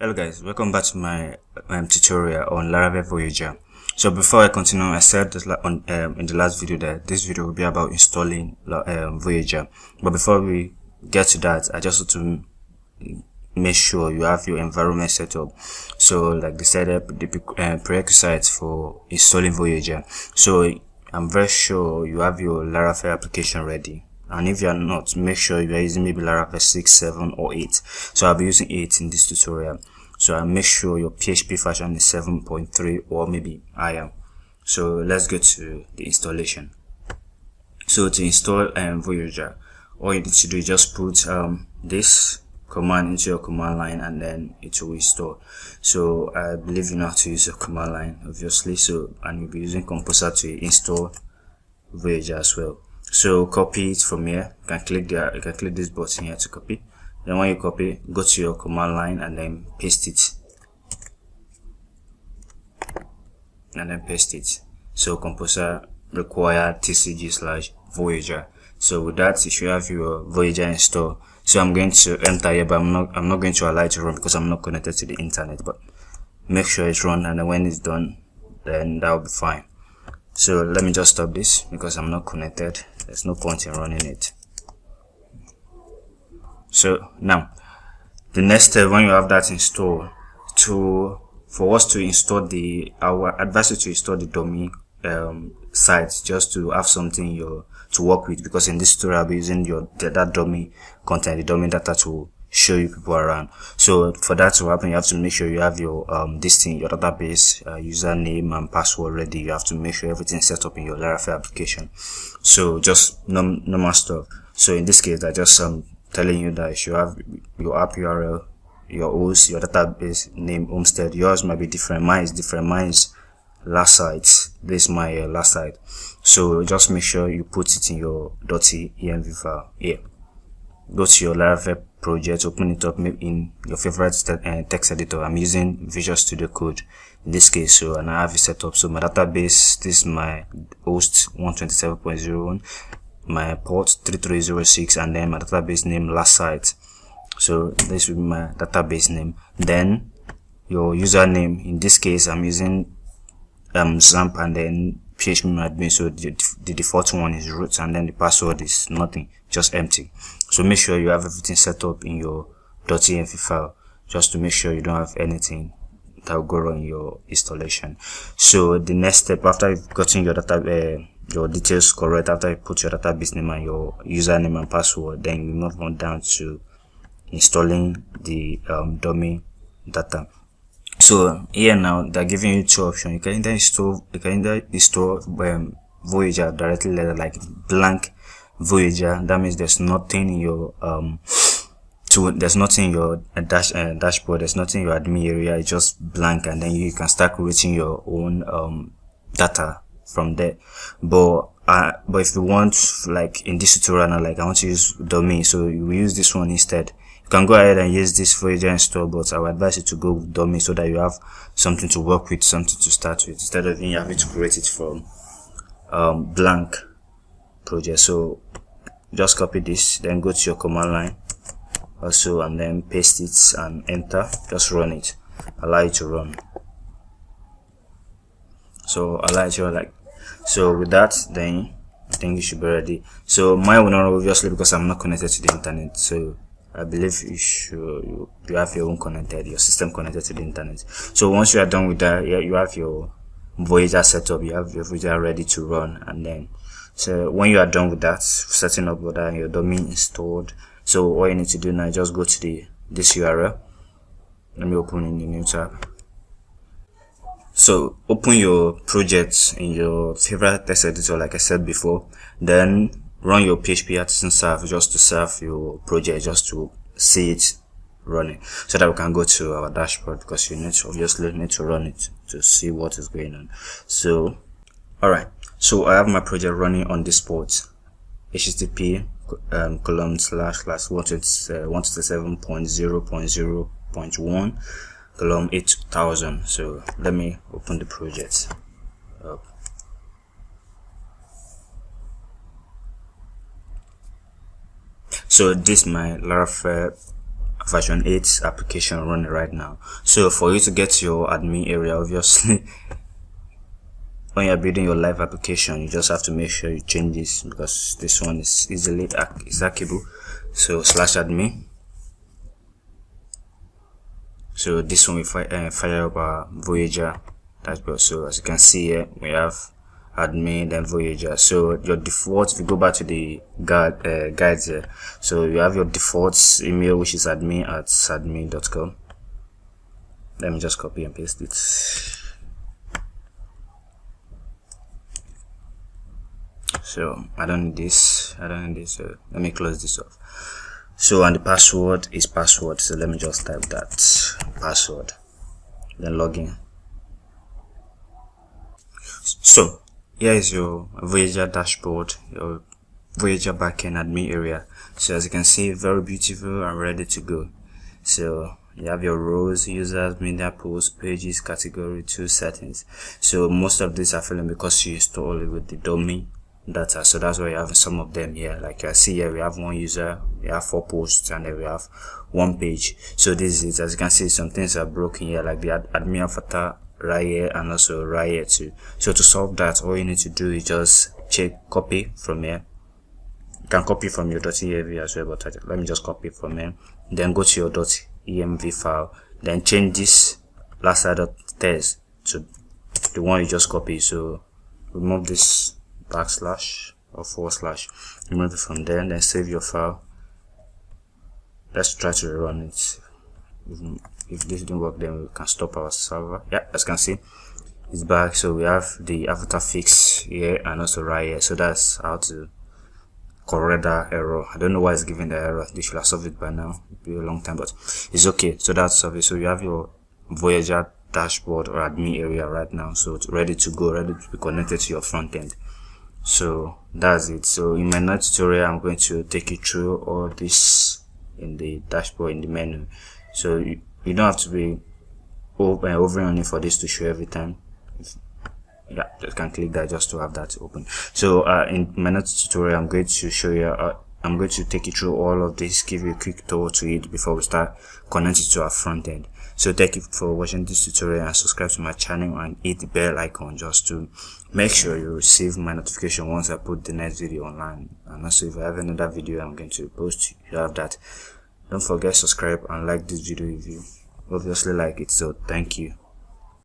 Hello guys, welcome back to my tutorial on Laravel Voyager. So before I continue, I said this in the last video that this video will be about installing Voyager. But before we get to that, I just want to make sure you have your environment set up. So like the setup, the prerequisites for installing Voyager. So I'm very sure you have your Laravel application ready. And if you are not, make sure you are using maybe Laravel 6, 7 or 8. So I'll be using 8 in this tutorial. So I'll make sure your PHP version is 7.3 or maybe higher. So let's go to the installation. So to install Voyager, all you need to do is just put this command into your command line and then it will install. So I believe you know how to use your command line, obviously. So and you'll be using Composer to install Voyager as well. So copy it from here. You can click this button here to copy. Then when you copy, go to your command line and then paste it. So Composer require tcg/Voyager. So with that, you should have your Voyager installed. So I'm going to enter here, but I'm not going to allow it to run because I'm not connected to the internet. But make sure it's run, and then when it's done, then that will be fine. So let me just stop this because I'm not connected. There's no point in running it. So now the next step, when you have that installed, for us to install our advise you to install the dummy site, just to have something to work with, because in this tutorial I'll be using that dummy content, the dummy data, to show you people around. So for that to happen, you have to make sure you have your your database username and password ready. You have to make sure everything's set up in your Laravel application. So just normal stuff. So in this case, I just telling you that you should have your app URL, your host, your database name, homestead. Yours might be different. Mine is different. Mine is last site. This is my last site. So just make sure you put it in your .env file here. Go to your Laravel project, open it up in your favorite text editor. I'm using Visual Studio Code in this case, so and I have it set up. So my database, this is my host 127.01, my port 3306, and then my database name last site. So this will be my database name. Then your username, in this case I'm using XAMPP and then phpMyAdmin, so the default one is root, and then the password is nothing, just empty. So make sure you have everything set up in your .env file, just to make sure you don't have anything that will go wrong in your installation. So the next step, after you've gotten your details correct, after you put your database name and your username and password, then you move on down to installing the dummy data. So here now they're giving you two options. You can either install Voyager directly, like blank Voyager. That means there's nothing in your there's nothing in your dashboard, there's nothing in your admin area, it's just blank, and then you can start creating your own data from there. But if you want, like in this tutorial now, like I want to use dummy, so you will use this one instead. You can go ahead and use this Voyager install, but I would advise you to go with dummy so that you have something to work with, something to start with, instead of you having to create it from blank project. So just copy this, then go to your command line also, and then paste it and enter. Just run it, allow it to run. So allow it to run like so. With that, then I think you should be ready. So mine will not, obviously, because I'm not connected to the internet. So I believe you have your system connected to the internet. So once you are done with that, you have your Voyager setup, you have your Voyager ready to run. And then so when you are done with that, setting up with that, your domain installed, so all you need to do now is just go to this URL. Let me open in the new tab. So open your project in your favorite text editor, like I said before. Then run your PHP artisan serve, just to serve your project, just to see it running, so that we can go to our dashboard, because you obviously need to run it to see what is going on. So alright, so I have my project running on this port, http ://127.0.0.1 :8000. So let me open the project up. So this is my Laravel version 8 application running right now. So for you to get your admin area, obviously when you're building your live application, you just have to make sure you change this, because this one is easily hackable. So /admin. So this one we fire up our Voyager dashboard. So as you can see here, we have admin then Voyager. So your default, if you go back to the guides here, so you have your default email, which is admin@admin.com. Let me just copy and paste it. So I don't need this, so let me close this off. So, and the password is password, so let me just type that password, then login. So here is your Voyager dashboard, your Voyager backend admin area. So as you can see, very beautiful and ready to go. So you have your rows, users, media, posts, pages, category, 2 settings. So most of these are filling because you install it with the domain data, so that's why you have some of them here. Like I see here, we have 1 user, we have 4 posts, and then we have 1 page. So this is, as you can see, some things are broken here, like the admin avatar right here and also right here too. So to solve that, all you need to do is just copy from here. You can copy from your .env as well, but let me just copy from here. Then go to your .env file, then change this last side.test to the one you just copied. So remove this backslash or /, remove it from there, and then save your file. Let's try to rerun it. If this didn't work, then we can stop our server. Yeah, as you can see, it's back. So we have the avatar fix here and also right here. So that's how to correct that error. I don't know why it's giving the error. They should have solved it by now. It'll be a long time, but it's okay. So that's solved. So you have your Voyager dashboard or admin area right now, so it's ready to go, ready to be connected to your front end. So that's it. So in my next tutorial, I'm going to take you through all this in the dashboard, in the menu. So you don't have to be hovering on it for this to show every time. Yeah, just can click that just to have that open. So in my next tutorial, I'm going to show you I'm going to take you through all of this, give you a quick tour to it before we start connecting to our front end. So thank you for watching this tutorial, and subscribe to my channel and hit the bell icon just to make sure you receive my notification once I put the next video online. And also, if I have another video I'm going to post, you have that. Don't forget to subscribe and like this video if you obviously like it. So thank you.